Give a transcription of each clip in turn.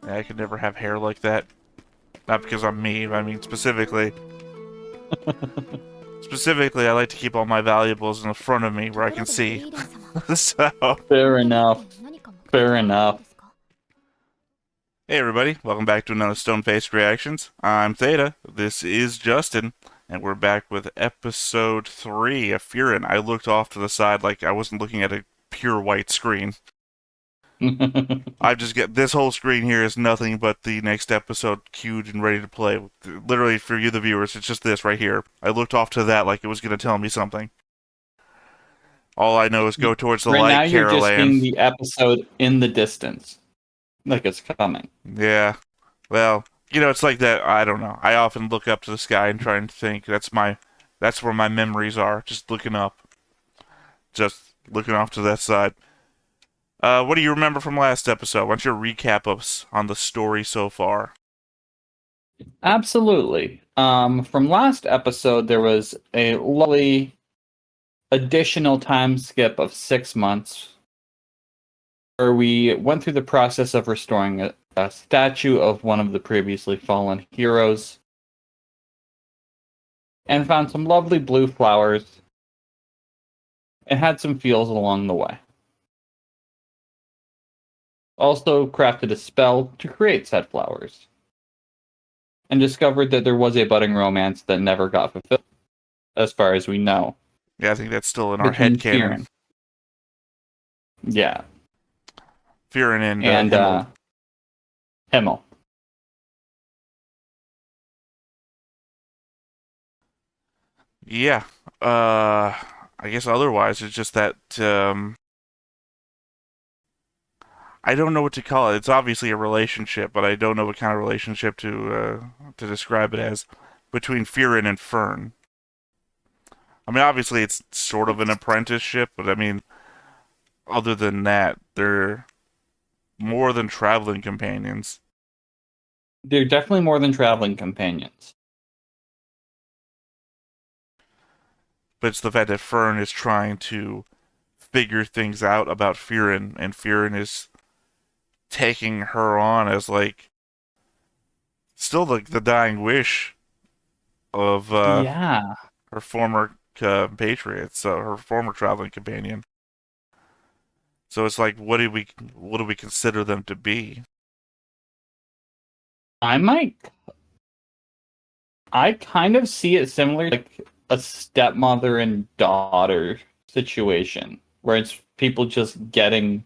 I could never have hair like that. Not because I'm me, but I mean specifically. Specifically, I like to keep all my valuables in the front of me where I can see. So, Fair enough. Fair enough. hey everybody, welcome back to another Stone-Faced Reactions. I'm Theta, this is Justin, and we're back with episode 3 of Frieren. I looked off to the side like I wasn't looking at a pure white screen. I've just got this whole screen here is nothing but the next episode queued and ready to play. Literally, for you, the viewers, it's just this right here. I looked off to that like it was going to tell me something. All I know is go towards the Right now, light, you're Carol just Ann. seeing the episode in the distance, like it's coming. Yeah. Well, it's like that. I don't know. I often look up to the sky and try and think. That's where my memories are. Just looking up. Just looking off to that side. What do you remember from last episode? Why don't you recap us on the story so far? Absolutely. From last episode, there was a lovely additional time skip of 6 months where we went through the process of restoring a statue of one of the previously fallen heroes and found some lovely blue flowers and had some feels along the way. Also crafted a spell to create said flowers and discovered that there was a budding romance that never got fulfilled, as far as we know, Yeah, I think that's still in our head between canon. Frieren, yeah, Fearing and and Himmel. Himmel. Yeah. I guess otherwise it's just that I don't know what to call it. It's obviously a relationship, but I don't know what kind of relationship to describe it as between Fearin and Fern. I mean, obviously it's sort of an apprenticeship, but I mean, other than that, they're more than traveling companions. They're definitely more than traveling companions. But it's the fact that Fern is trying to figure things out about Fearin, and Fearin is taking her on as like still the dying wish of Yeah, her former compatriot, so her former traveling companion. So it's like, what do we consider them to be? I might. I kind of see it similar, like a stepmother and daughter situation, where it's people just getting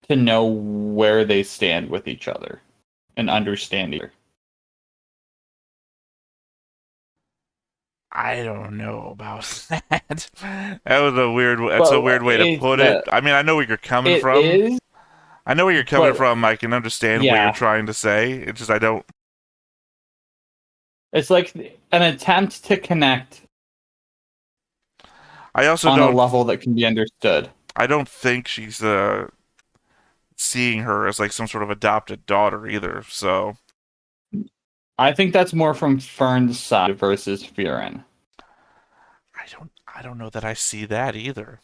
to know where they stand with each other and understand each other. I don't know about that. That was a weird. That's a But weird way to put it. I mean, I know where you're coming it from. is, I know where you're coming but from. I can understand what you're yeah, trying to say. It's just I don't. it's like an attempt to connect I also on a don't. level that can be understood. I don't think she's seeing her as like some sort of adopted daughter either. So I think that's more from Fern's side versus Frieren. I don't know that I see that either.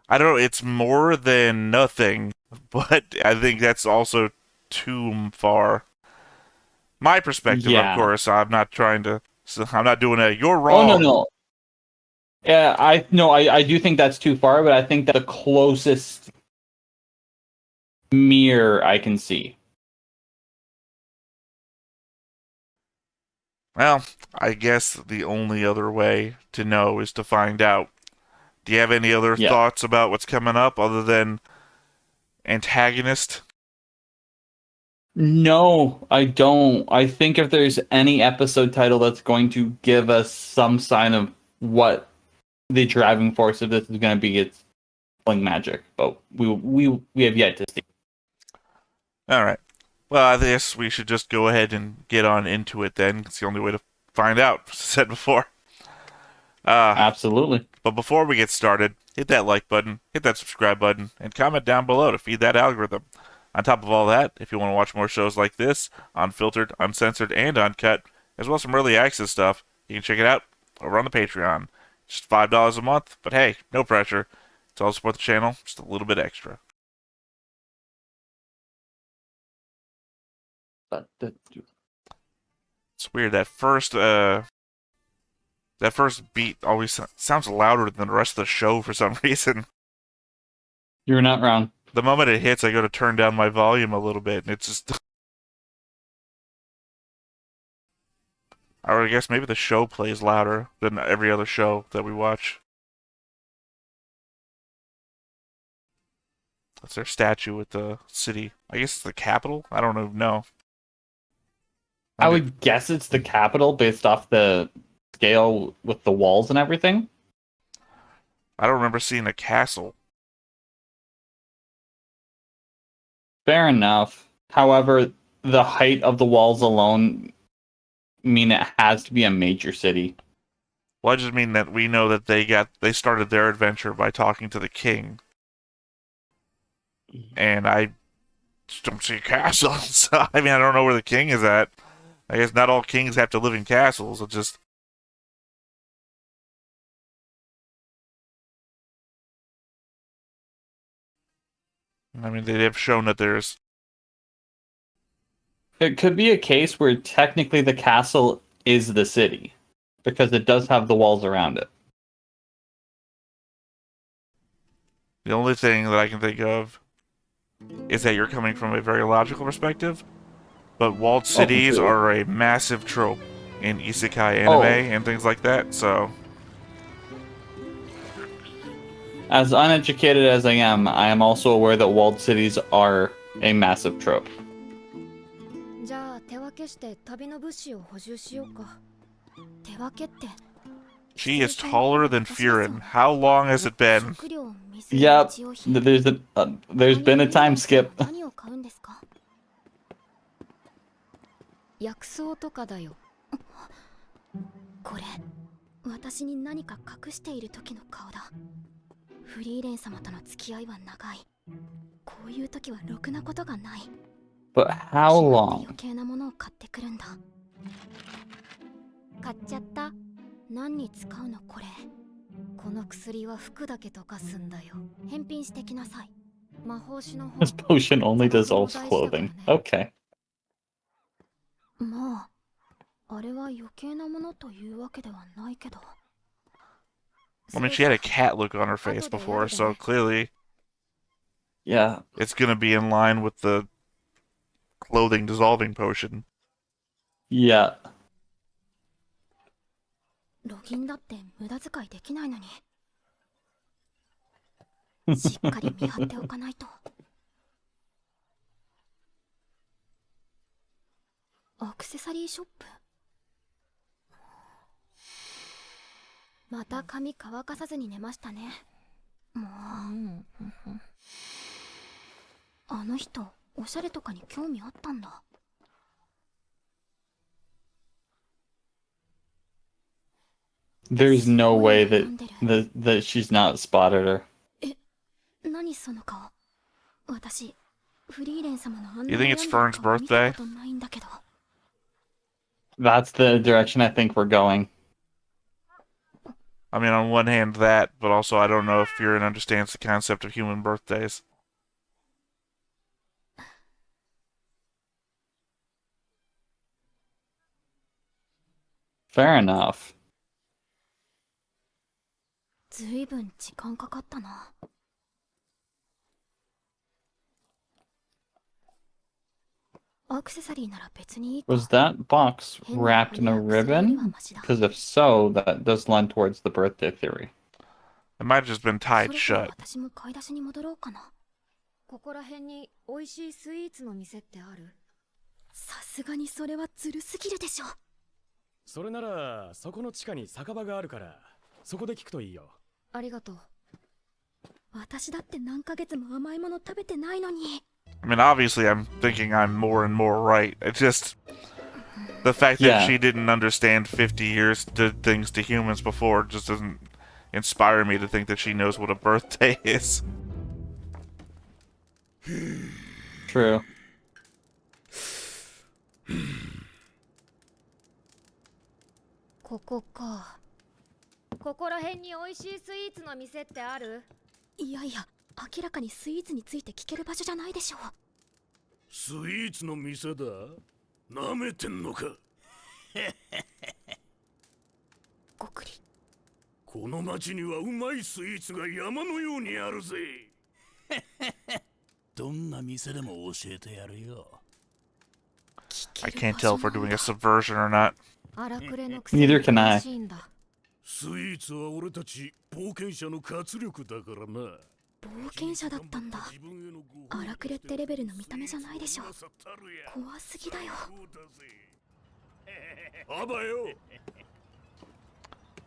I don't know. It's more than nothing, but I think that's also too far. My perspective, of Yeah. course. I'm not trying to. I'm not doing a. You're Oh no wrong. no. Yeah, I do think that's too far, but I think that the closest mirror I can see. Well, I guess the only other way to know is to find out. Do you have any other Yeah. thoughts about what's coming up other than antagonist? No, I don't. I think if there's any episode title that's going to give us some sign of what the driving force of this is going to be, it's playing magic. But we have yet to see. All right. Well, I guess we should just go ahead and get on into it then. It's the only way to find out, as I said before. Uh, Absolutely. but before we get started, hit that like button, hit that subscribe button, and comment down below to feed that algorithm. On top of all that, if you want to watch more shows like this, unfiltered, uncensored, and uncut, as well as some early access stuff, you can check it out over on the Patreon. Just $5 a month, but hey, no pressure. It's all support the channel, just a little bit extra. But It's weird. That first beat always sounds louder than the rest of the show for some reason. you're not wrong. The moment it hits, I go to turn down my volume a little bit, and it's just. Or I guess maybe the show plays louder than every other show that we watch. That's their statue at the city. I guess it's the capital? I don't know. No. I would guess it's the capital based off the scale with the walls and everything. I don't remember seeing a castle. Fair enough. However, the height of the walls alone mean it has to be a major city. Well, I just mean that we know that they started their adventure by talking to the king. And I just don't see a castle. So, I mean, I don't know where the king is at. I guess not all kings have to live in castles. It's just. I mean, they have shown that there's. It could be a case where technically the castle is the city because it does have the walls around it. The only thing that I can think of is that you're coming from a very logical perspective, but walled cities completely. are a massive trope in isekai anime and things like that, so. As uneducated as I am also aware that walled cities are a massive trope. じゃあ手分けして旅の物資を補充しようか。手分けって She is taller than Frieren. How long has it been? Yep, there's been a time skip. 何を買うんですか？薬草とかだよ。これ、私に何か隠している時の顔だ。フリーレン様との付き合いは長い。こういう時はろくなことがない。 But how long? 余計なものを買ってくるんだ。買っちゃった。何に使うのこれ。この薬は服だけ溶かすんだよ。返品してきなさい。魔法師の方。 This potion only dissolves clothing. Okay. まあ、あれは余計なものというわけではないけど。 I mean, she had a cat look on her face before, so clearly. Yeah. It's gonna be in line with the clothing dissolving potion. Yeah. ロギンだって無駄遣いできないのに。しっかり見張っておかないと。アクセサリーショップ。また髪乾かさずに寝ましたね。もう。あの人、おしゃれとかに興味あったんだ。 There's no way that she's not spotted her. 何その顔。私、フリーレン様のあんな You think it's Fern's birthday? 見たことないんだけど。 That's the direction I think we're going. I mean, on one hand, that, but also I don't know if Frieren understands the concept of human birthdays. Fair enough. ずいぶん時間かかったな。アクセサリーなら別にいいか。 Was that box wrapped in a ribbon? Because if so, that does lend towards the birthday theory. It might have just been tied shut. 私も買い出しに戻ろうかな。ここら辺に美味しいスイーツの店ってある？さすがにそれはずるすぎるでしょ。それならそこの地下に酒場があるからそこで聞くといいよ。ありがとう。私だって何ヶ月も甘いもの食べてないのに。 I mean, obviously, I'm thinking I'm more and more right. It's just the fact that she didn't understand 50 years did things to humans before just doesn't inspire me to think that she knows what a birthday is. True. ここか。ここら辺に美味しいスイーツの店ってある？いやいや、明らかにスイーツについて聞ける場所じゃないでしょう。スイーツの店だ。なめてんのか。ごくり。この町にはうまいスイーツが山のようにあるぜ。どんな店でも教えてやるよ。I can't tell if we're doing a subversion or not. 荒くれのく Neither can I. しいんだ。スイーツは俺たち冒険者の活力だからな。冒険者だったんだ。荒くれってレベルの見た目じゃないでしょ。怖すぎだよ。あばよ。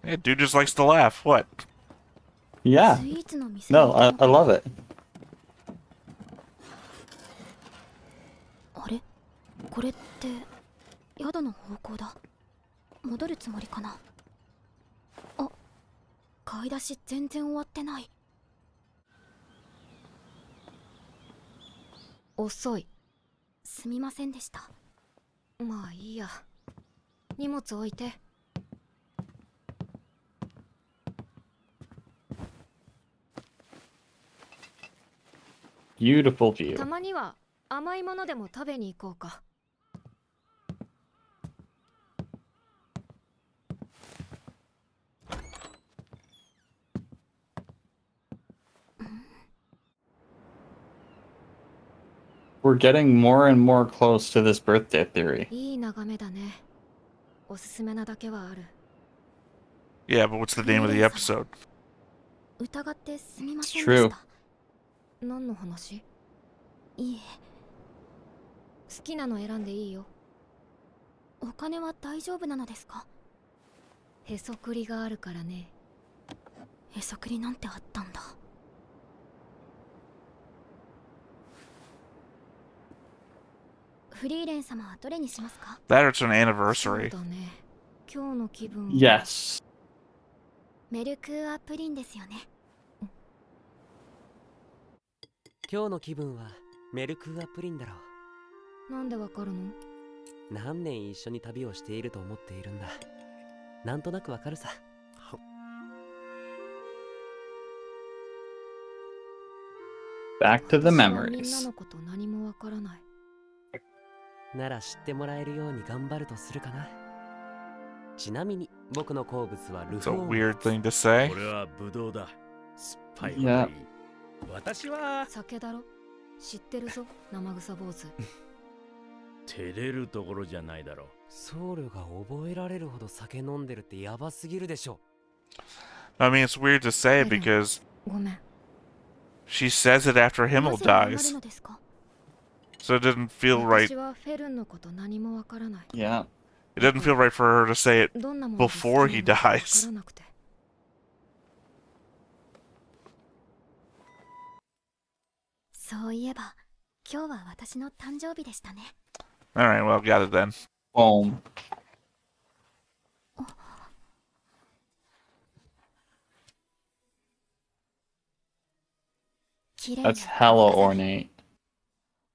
Yeah, dude just likes to laugh. What? Yeah. スイーツの店 No, I love it. あれこれって宿の方向だ。戻るつもりかな。あ、買い出し全然終わってない。遅い。すみませんでした。まあいいや。荷物置いて。Beautiful view. たまには甘いものでも食べに行こうか。We're getting more and more close to this birthday theory. いい眺めだね。おすすめなだけはある。 Yeah, but what's the name of the episode? 疑ってすみま It's せんでし true. た。何の話？いいえ。好きなの選んでいいよ。お金は大丈夫なのですか？へそくりがあるからね。へそくりなんてあったんだ。フリーレン様はどれにしますか？ That or it's an そう anniversary. だね。今日の気分は Yes. メルクーアプリンですよね。今日の気分はメルクーアプリンだろなんでわかるの？う。何年一緒に旅をしていると思っているんだ。なんとなくわかるさ。Back to the 私はみんな memories. のこと何もわからない。なら知ってもらえるように頑張るとするかな。ちなみに僕の好物はル It's フ a ォー weird thing to say. これはブドウだ。酸っぱいほどいい。 Yeah. 私は酒だろ？知ってるぞ、生臭坊主。照れるところじゃないだろう。僧侶が覚えられるほど酒飲んでるってやばすぎるでしょ。 I mean, it's weird to say Frieren. because ごめん。 she says it after な Himmel ぜ謝る dies. のですか？ So it doesn't feel right. 私はフェルンのこと何もわからない。 Yeah. It doesn't feel right for her to say it どんなものが好き before な he のかわ dies. からなくて。そういえば、今日は私の誕生日でしたね。 Alright, well, got it then. Boom. 綺麗な That's hella 飾り ornate.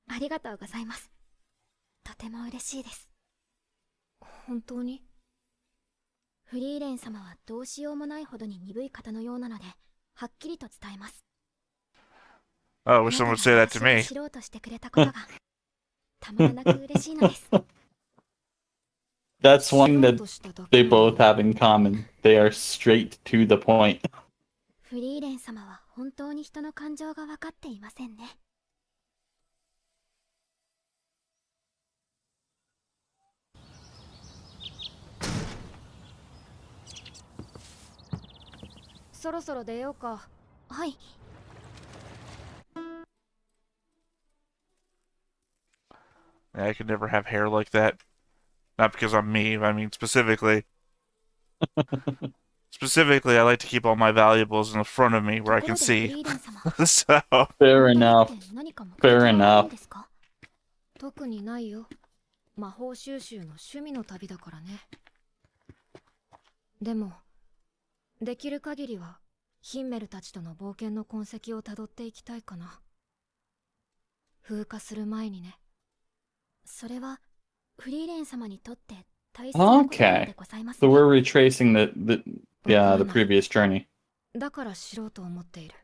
ありがとうございます。とても嬉しいです。本当に？フリーレン様はどうしようもないほどに鈍い方のようなので、はっきりと伝えます。 Oh, I wish someone would say that to あなたが me. 私を知ろうとしてくれたことがたまらなく嬉しいのです。 That's one 知ろう that としただけ they both have in common. They are straight to the point. フリーレン様は本当に人の感情が分かっていませんね。そろそろ出ようか。はい。 I could never have hair like that. Not because I'm me, I mean specifically. Specifically, I like to keep all my valuables in the front of me where I とこ can ろでフ see. リーレン様、 So, Fair 本当 enough. にって何か目的 Fair はある enough. んですか？特にないよ。魔法収集の趣味の旅だからね。でも、できる限りはヒンメルたちとの冒険の痕跡をたどっていきたいかな。風化する前にね。それはフリーレン様にとって大切なことなのでございます So ね。 we're retracing the previous journey. だから知ろうと思っている。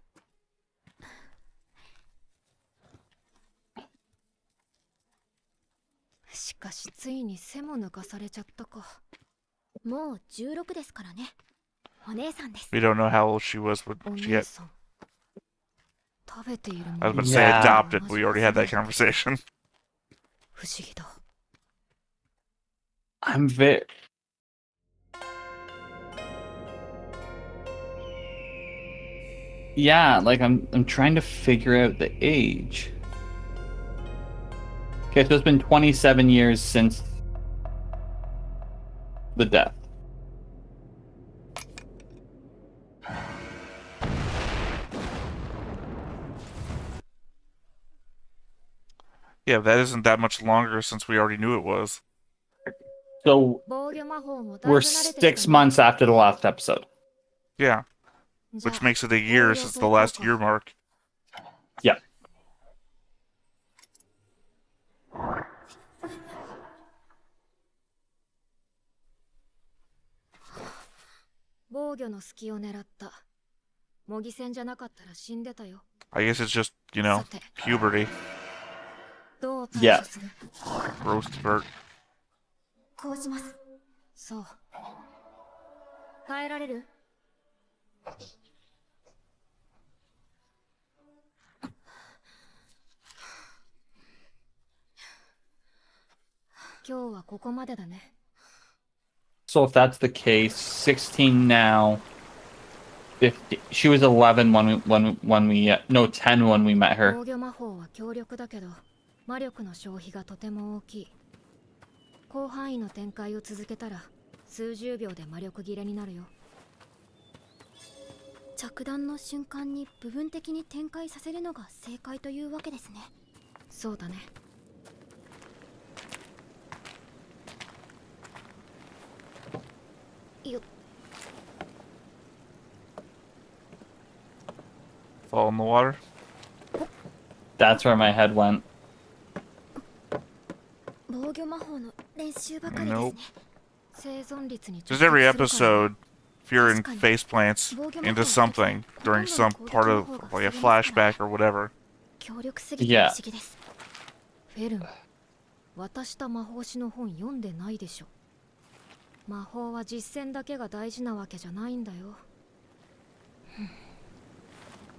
しかしついに背も抜かされちゃったか。もう16ですからね。お姉さんです。 We don't know how old she was when お she 姉 got. さん。食べている I も was about の to say Yeah. adopted. We already had that conversation. 不思議だ。 I'm very. Yeah, like I'm trying to figure out the age. Okay, so it's been 27 years since the death. Yeah, that isn't that much longer since we already knew it was. So 防御魔法もだい we're ぶ慣れてきたね。 6 months after the last episode. Yeah, じゃあ which makes it a year since the last year mark. Yeah. 防御の隙を狙った。模擬戦じゃなかったら死んでたよ。 I guess it's just, you know, さて、 puberty. どう対処する？ Growth spurt. こうします。そう。耐えられる？今日はここまでだね。 So if that's the case, 16 now. 50. She was 11 when we no 10 when we met her. 防御魔法は強力だけど、魔力の消費がとても大きい。広範囲の展開を続けたら、数十秒で魔力切れになるよ。着弾の瞬間に部分的に展開させるのが正解というわけですね。そうだね。 Fall in the water. That's where my head went. 防御魔法の練習ばかりですね。 Nope. 生存率に Just every episode, Frieren face plants into something during some part of like a flashback or whatever. 強力すぎて不思議です。フェルン、渡した魔法師の本読んでないでしょ。魔法は実践だけが大事なわけじゃないんだよ。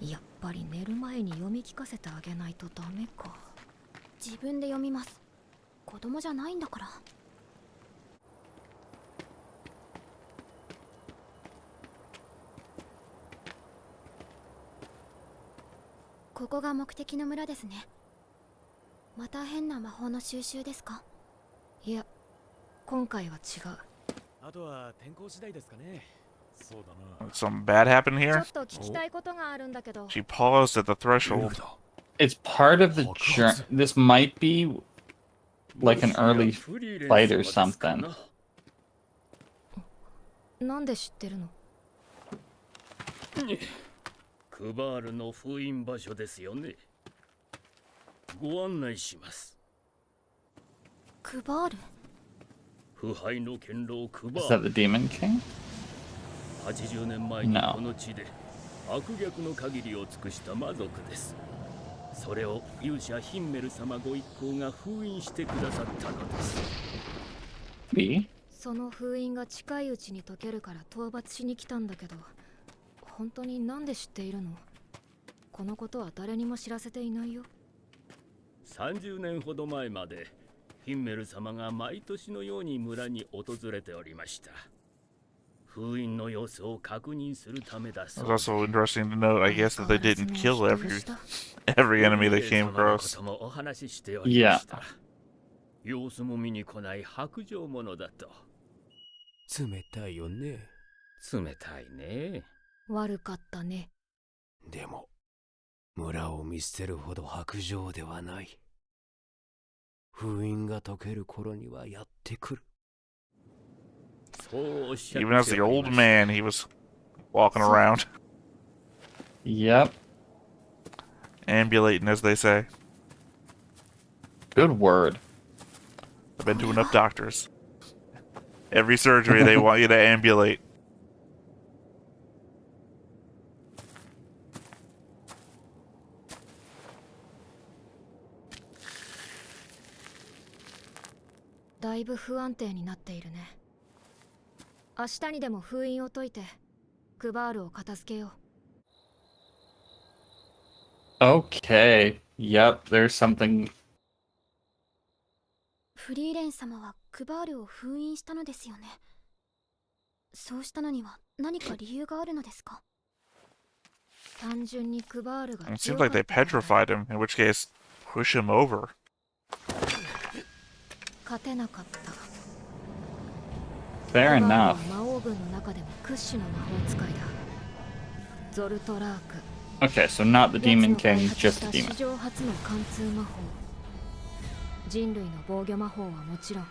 やっぱり寝る前に読み聞かせてあげないとダメか。自分で読みます。子供じゃないんだから。ここが目的の村ですね。また変な魔法の収集ですか？いや、今回は違う。あとは天候次第ですかね。そうだな。 Something bad happened ちょ here? っと聞きたいことがあるんだけど。 She paused at the threshold. It's part of the journey. This might be like an early fight or something. なんで知ってるの？クバールの封印場所ですよね。ご案内します。クバール？腐敗の堅牢クバ Is ー that ル。 the Demon King? 80年前に No. この地で悪逆の限りを尽くした魔族です。それを勇者ヒンメル様ご一行が封印してくださったのです。B? その封印が近いうちに解けるから討伐しに来たんだけど、本当になんで知っているの？このことは誰にも知らせていないよ。30年ほど前までヒンメル様が毎年のように村に訪れておりました。封印の様子を確認するためだ It's そう。 also interesting to note, I guess, that they didn't kill every enemy they came 様のこ across. ともお話ししておりました。様子も見に来ない白状者だと。冷たいよね。冷たいね。悪かったね。でも村を見捨てるほど薄情ではない。封印が解ける頃にはやってくる。そうおっしゃって Even as the old man, he was walking around, Yep. ambulating, as they say. Good word. I've been to enough doctors. Every surgery, they want you to ambulate. だいぶ不安定になっているね。明日にでも封印を解いてクバールを片付けよう。 Okay. Yep, there's something. フリーレン様はクバールを封印したのですよね。そうしたのには何か理由があるのですか？単純にクバールが It 強 seems か like っ they たからだ。 petrified him, in which case, push him over. 勝てなかった。 Fair クバールは enough. 魔王軍の中でも屈指の魔法使いだ。ゾルトラーク。 Okay, so not the 奴 Demon の開 King, 発 just し the た demon. 史上初の貫通魔法。人類の防御魔法はもちろん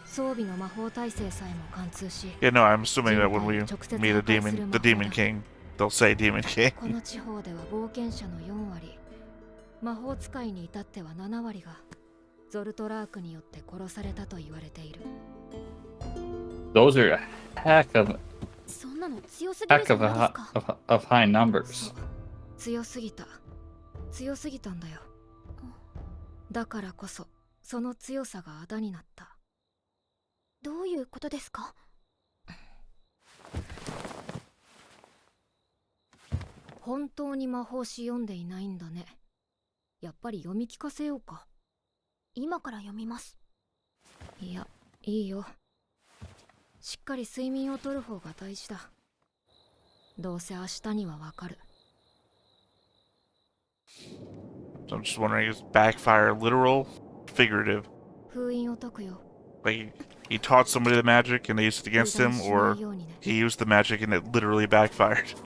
装備の魔法耐性さえも貫通し、 Yeah, no, I'm assuming that when we meet a demon, the Demon King, they'll say Demon こ King. の地方では冒険者の4割、魔法使いに至っては7割がゾルトラークによって殺されたと言われている。 Those are a heck of そんなの強すぎるじゃないですか。 of high そ numbers. う、強すぎた。強すぎたんだよ。だからこそその強さがあだになった。どういうことですか？本当に魔法史読んでいないんだね。やっぱり読み聞かせようか。今から読みます。いや、いいよ。しっかり睡眠をとる方が大事だ。どうせ明日にはわかる。 So I'm just wondering, is backfire literal, figurative? 封印を解くよ。 Like, he taught somebody the magic and they used it 油 against 断 him, しな or いようにね。 he used the magic and it literally backfired?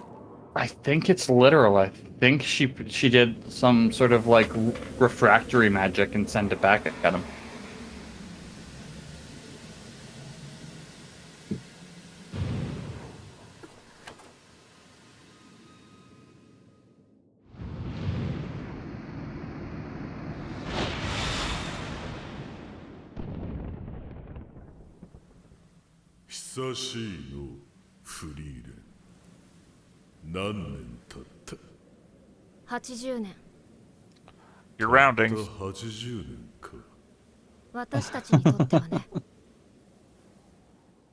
I think it's literal. I think she did some sort of like refractory magic and sent it back at him. Hisashii フリーレン。何年経った？ 80年。 You're rounding. 80年か。私たちにとってはね。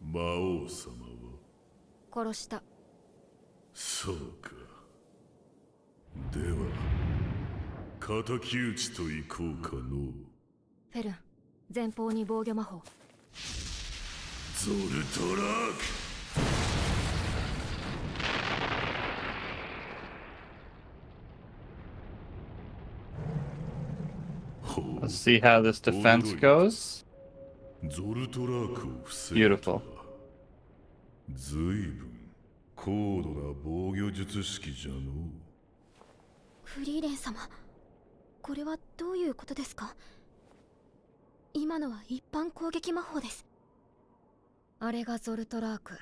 魔王様は殺した。そうか。では敵討ちといこうかの。フェルン、前方に防御魔法。ゾルトラーク。 Let's see how this defense goes. ゾルトラークを防いだ。 Beautiful. ずいぶん高度な防御術式じゃのう。フリーレン様、これはどういうことですか？今のは一般攻撃魔法です。あれがゾルトラーク。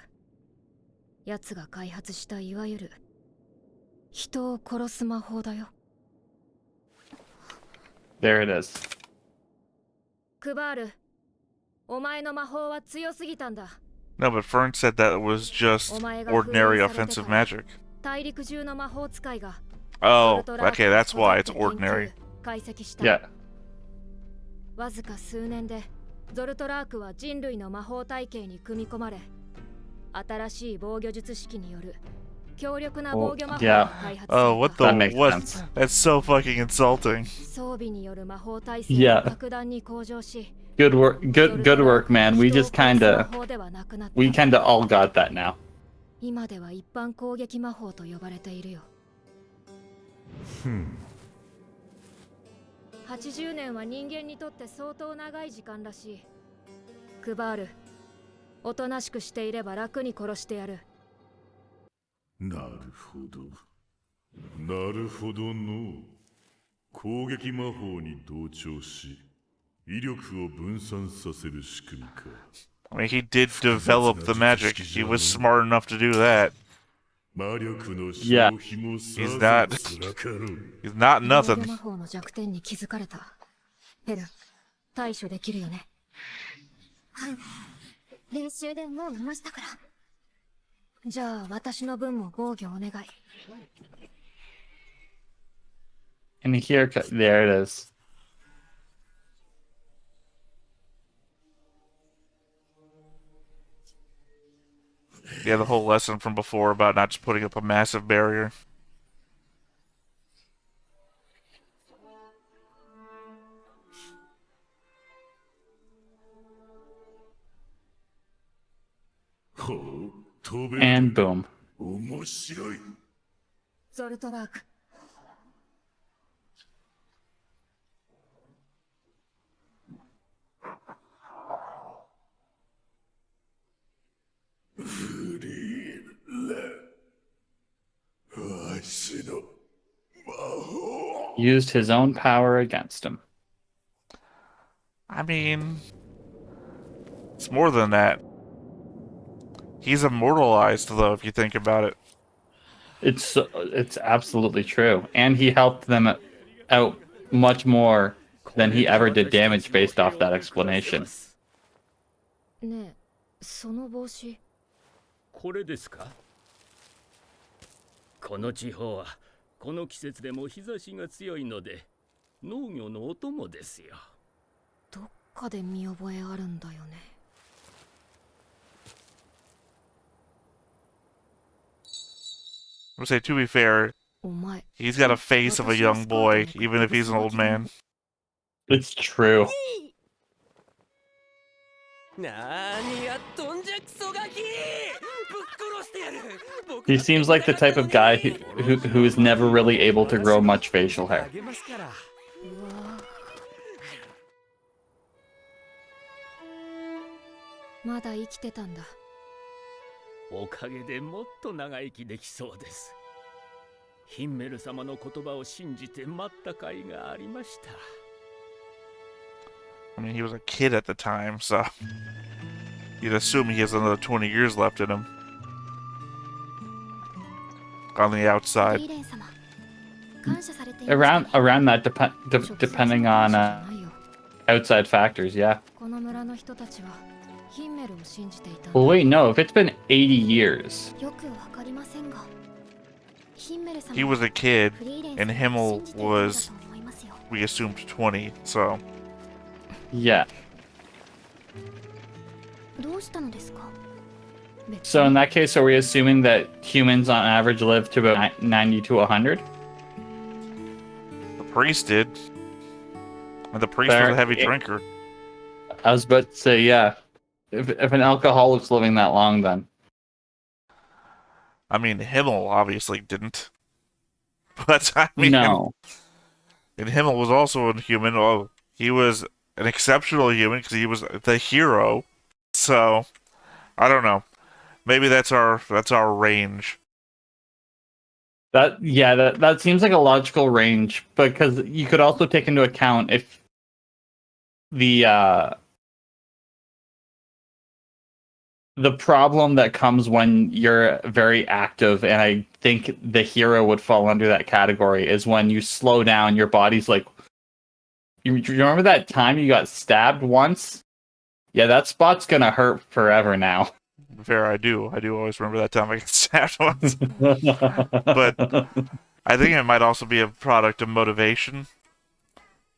奴が開発したいわゆる人を殺す魔法だよ。 There it is. クバール、お前の魔法は強すぎたんだ。 No, but Fern said that it was just お前が ordinary 封印されて offensive から magic. 大陸中の魔法使いが Oh, ゾルトラーク okay, を that's why it's こぞって研 ordinary. 究解析した。 Yeah. わずか数年でゾルトラークは人類の魔法体系に組み込まれ、新しい防御術式による強力な防御魔法が開発された。 Oh, what the That makes what? sense. That's so fucking insulting. 装備による魔法耐性 Yeah. が格段に向上し、 Good work. Good work, man. We just we kind of all got that now. 今では一般攻撃魔法と呼ばれているよ。80年は人間にとって相当長い時間らしい。クバール、おとなしくしていれば楽に殺してやる。なるほど。なるほどの。攻撃魔法に同調し、威力を分散させる仕組みか。I mean, he did develop the magic. He was smart enough to do that. 魔力の消費もさ He's ぞ not- 辛かろう。 He's not 防御 nothing. 魔法の弱点に気づかれた。ヘルン、対処できるよね。はい。練習でもう見ましたから。じゃあ私の分も防御お願い。 And here, there it is. Yeah, the whole lesson from before about not just putting up a massive barrier. And boom. 面白い。ゾルトラーク、フリーレン。わしの魔法。Used his own power against him. I mean, it's more than that. He's immortalized, though, if you think about it. It's absolutely true. And he helped them out much more than he ever did damage based off that explanation. ねえ、その帽子。これですか？この地方はこの季節でも日差しが強いので農業のお供ですよ。どっかで見覚えあるんだよね。I would say, to be fair, お前、 he's got a face of a young boy, even if he's an old man. It's true. なーにやっとんじゃクソガキ、ぶっ殺してやる。 He seems like the type of guy who is never really able to grow much facial hair. あげますから。うわぁ、まだ生きてたんだ。おかげでもっと長生きできそうです。ヒンメル様の言葉を信じて待った甲斐がありました。 I mean, he was a kid at the time, so you'd assume he has another 20 years left in him. On the フ outside. リーレン様、感謝されていましたね。 Around that, depending on 直接の感謝じゃないよ。 outside factors, yeah. この村の人たちはヒンメルを信じていたん Well, だ。 wait, no. If it's been 80 years, よくわかりませんが、ヒンメル様 He was a kid, フリーレン and 様を Himmel 信じていたんだ was, と思いますよ。 we assumed, 20, so. yeah. どうしたのですか？別 So in に that case, are we assuming that humans on average live to about 90 to 100? The priest did. And the priest Fair. was a heavy drinker. I was about to say, yeah. If an alcoholic's living that long, then. I mean, Himmel obviously didn't. But, I mean, No. and Himmel was also a human. Oh, he was an exceptional human because he was the hero. So, I don't know. Maybe that's our range. That seems like a logical range, because you could also take into account if the problem that comes when you're very active, and I think the hero would fall under that category, is when you slow down, your body's like, you remember that time you got stabbed once? Yeah, that spot's gonna hurt forever now. Fair, I do always remember that time I got stabbed once. But I think it might also be a product of motivation.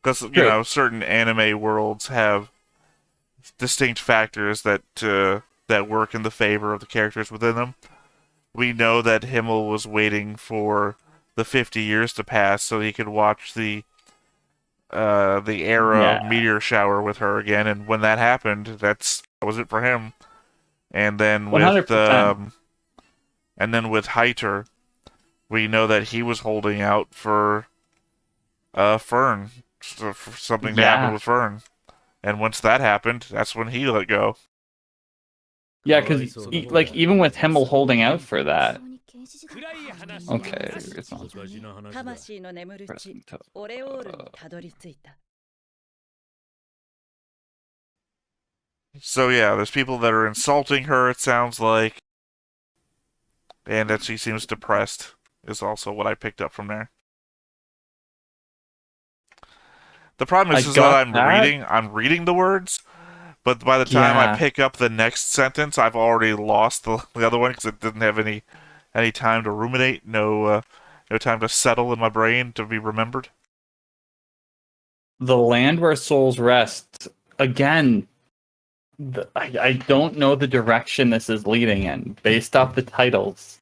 Because, you True. know, certain anime worlds have distinct factors that that work in the favor of the characters within them. We know that Himmel was waiting for the 50 years to pass so he could watch the era Yeah. meteor shower with her again, and when that happened, that was it for him. And then with 100%. Heiter, we know that he was holding out for Fern, for something to happen Yeah. with Fern. And once that happened, that's when he let go. Yeah, because like even with Himmel holding out for that. 非常に原始時代 Okay, it's not. 昔の話だ。魂の眠る地オレオールにたどり着いた。 So yeah, there's people that are insulting her, it sounds like. And that she seems depressed is also what I picked up from there. The problem is, I that got that. I'm reading the words, but by the time I Yeah. pick up the next sentence, I've already lost the other one because it didn't have any time to ruminate, no time to settle in my brain to be remembered. The land where souls rest. Again, I don't know the direction this is leading in. Based off the titles,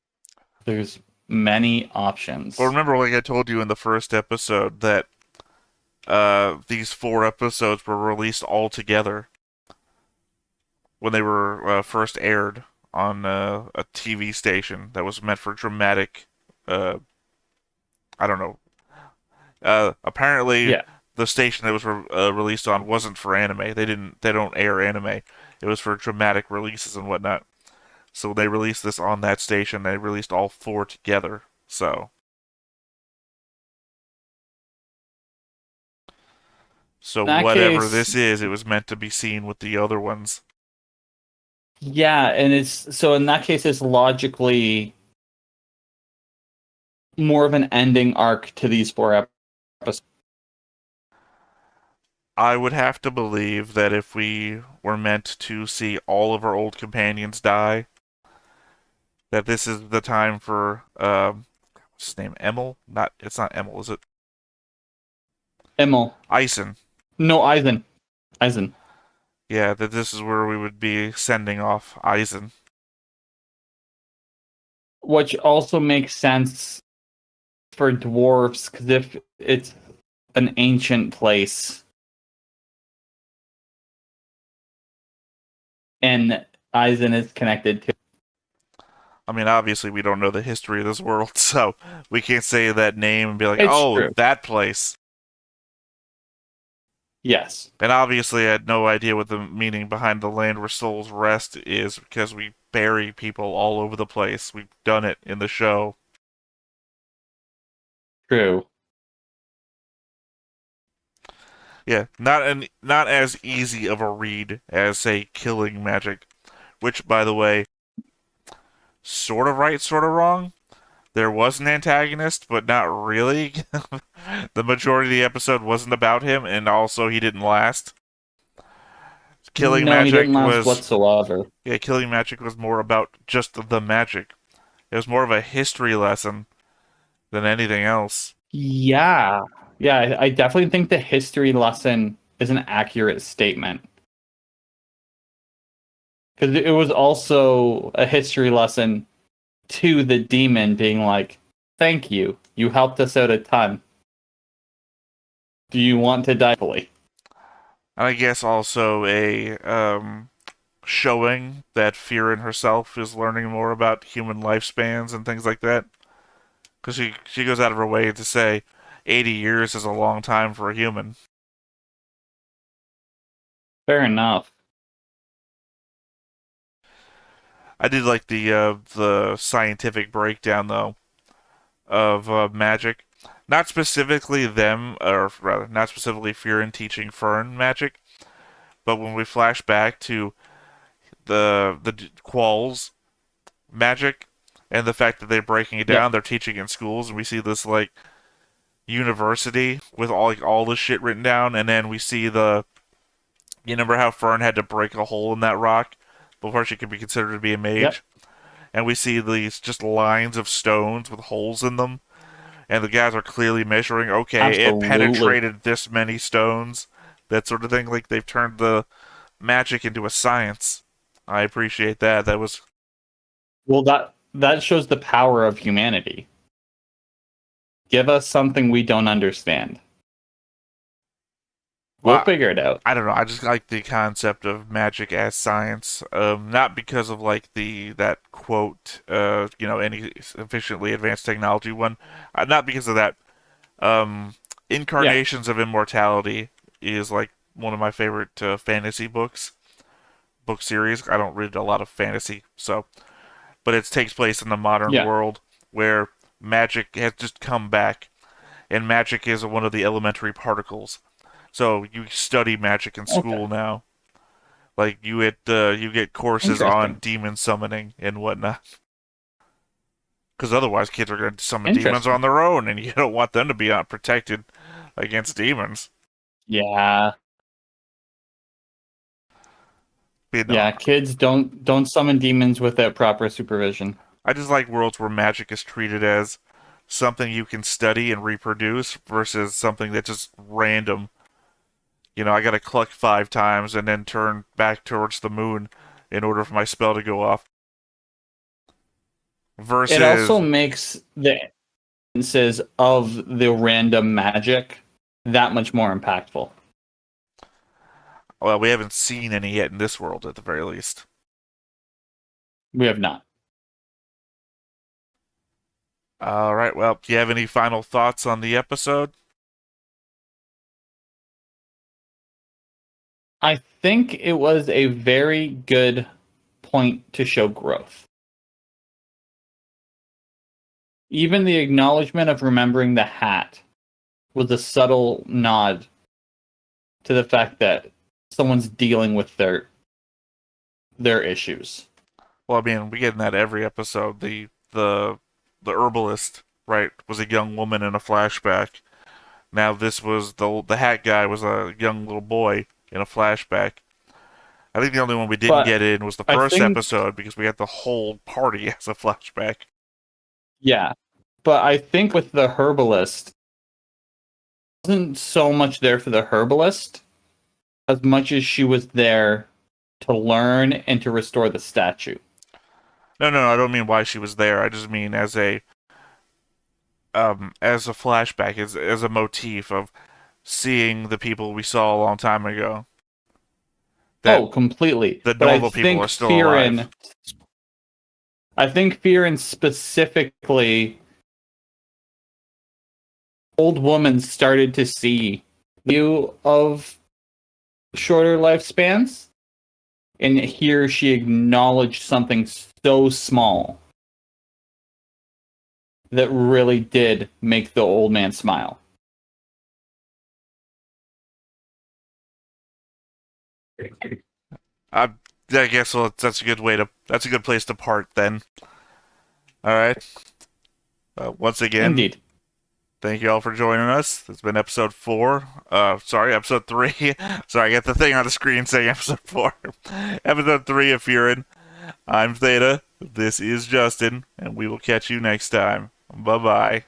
there's many options. But remember, like I told you in the first episode, that these 4 episodes were released all together when they were first aired on a TV station that was meant for dramatic. I don't know. Apparently, Yeah. the station that was released on wasn't for anime. They don't air anime. It was for dramatic releases and whatnot. So they released this on that station. They released all 4 together. So In that whatever case, this is, it was meant to be seen with the other ones. yeah, and it's so in that case, it's logically more of an ending arc to these 4 episodes. I would have to believe that if we were meant to see all of our old companions die, that this is the time for what's his name? Emil? It's not Emil, is it? Emil. Eisen. No, Eisen. Eisen. Yeah, that this is where we would be sending off Eisen. Which also makes sense for dwarves, because if it's an ancient place and Eisen is connected to. I mean, obviously we don't know the history of this world, so we can't say that name and be like, It's oh, true. that place. Yes. And obviously I had no idea what the meaning behind the land where souls rest is, because we bury people all over the place. We've done it in the show. True. Yeah, not as easy of a read as, say, Killing Magic, which, by the way, sort of right, sort of wrong. There was an antagonist, but not really. The majority of the episode wasn't about him, and also he didn't last. Killing No, he Magic didn't last was whatsoever. Yeah, Killing Magic was more about just the magic. It was more of a history lesson than anything else. Yeah. Yeah, I definitely think the history lesson is an accurate statement. Because it was also a history lesson to the demon being like, thank you. You helped us out a ton. Do you want to die fully? And I guess also a showing that Frieren herself is learning more about human lifespans and things like that. Because she goes out of her way to say 80 years is a long time for a human. Fair enough. I did like the scientific breakdown though of magic. Not specifically them, or rather, not specifically Frieren teaching Fern magic, but when we flash back to the Qualls magic and the fact that they're breaking it down, they're teaching in schools, and we see this like university with all this shit written down, and then we see you remember how Fern had to break a hole in that rock before she could be considered to be a mage? Yep. And we see these just lines of stones with holes in them, and the guys are clearly measuring, okay, Absolutely. it penetrated this many stones, that sort of thing. Like, they've turned the magic into a science. I appreciate that. That was... Well, that shows the power of humanity. Give us something we don't understand. We'll figure it out. I don't know. I just like the concept of magic as science. Not because of like that quote, any sufficiently advanced technology one. Not because of that. Incarnations of Immortality is like one of my favorite fantasy book series. I don't read a lot of fantasy, but it takes place in the modern world where magic has just come back, and magic is one of the elementary particles. So you study magic in school now. Like you get courses on demon summoning and whatnot. Because otherwise, kids are going to summon demons on their own, and you don't want them to be protected against demons. Yeah. Yeah, kids don't summon demons without proper supervision. I just like worlds where magic is treated as something you can study and reproduce versus something that's just random. I gotta cluck 5 times and then turn back towards the moon in order for my spell to go off. Versus, It also makes the instances of the random magic that much more impactful. well, we haven't seen any yet in this world at the very least. We have not. All right, well, do you have any final thoughts on the episode? I think it was a very good point to show growth. Even the acknowledgement of remembering the hat was a subtle nod to the fact that someone's dealing with their issues. Well, I mean, we get in that every episode. The herbalist, right, was a young woman in a flashback. Now this was the hat guy was a young little boy in a flashback. I think the only one we didn't get in was the first episode because we got the whole party as a flashback. Yeah, but I think with the herbalist, wasn't so much there for the herbalist as much as she was there to learn and to restore the statue. No, I don't mean why she was there. I just mean as a flashback, as a motif of seeing the people we saw a long time ago. Completely. The normal people are still alive. I think Frieren specifically, old woman started to see the view of shorter lifespans, and here she acknowledged something so small that really did make the old man smile. I guess that's a good place to part then. All right. Once again, Indeed. Thank you all for joining us. It's been episode 4. Episode 3. Sorry, I got the thing on the screen saying episode 4. Episode 3 of Frieren. I'm Theta. This is Justin, and we will catch you next time. Bye-bye.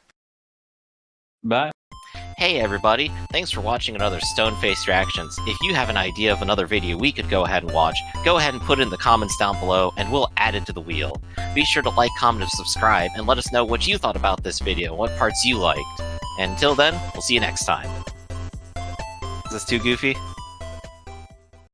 Bye. Hey everybody, thanks for watching another Stone-Faced Reactions. If you have an idea of another video we could go ahead and watch, go ahead and put it in the comments down below and we'll add it to the wheel. Be sure to like, comment, and subscribe and let us know what you thought about this video, what parts you liked. And until then, we'll see you next time. Is this too goofy?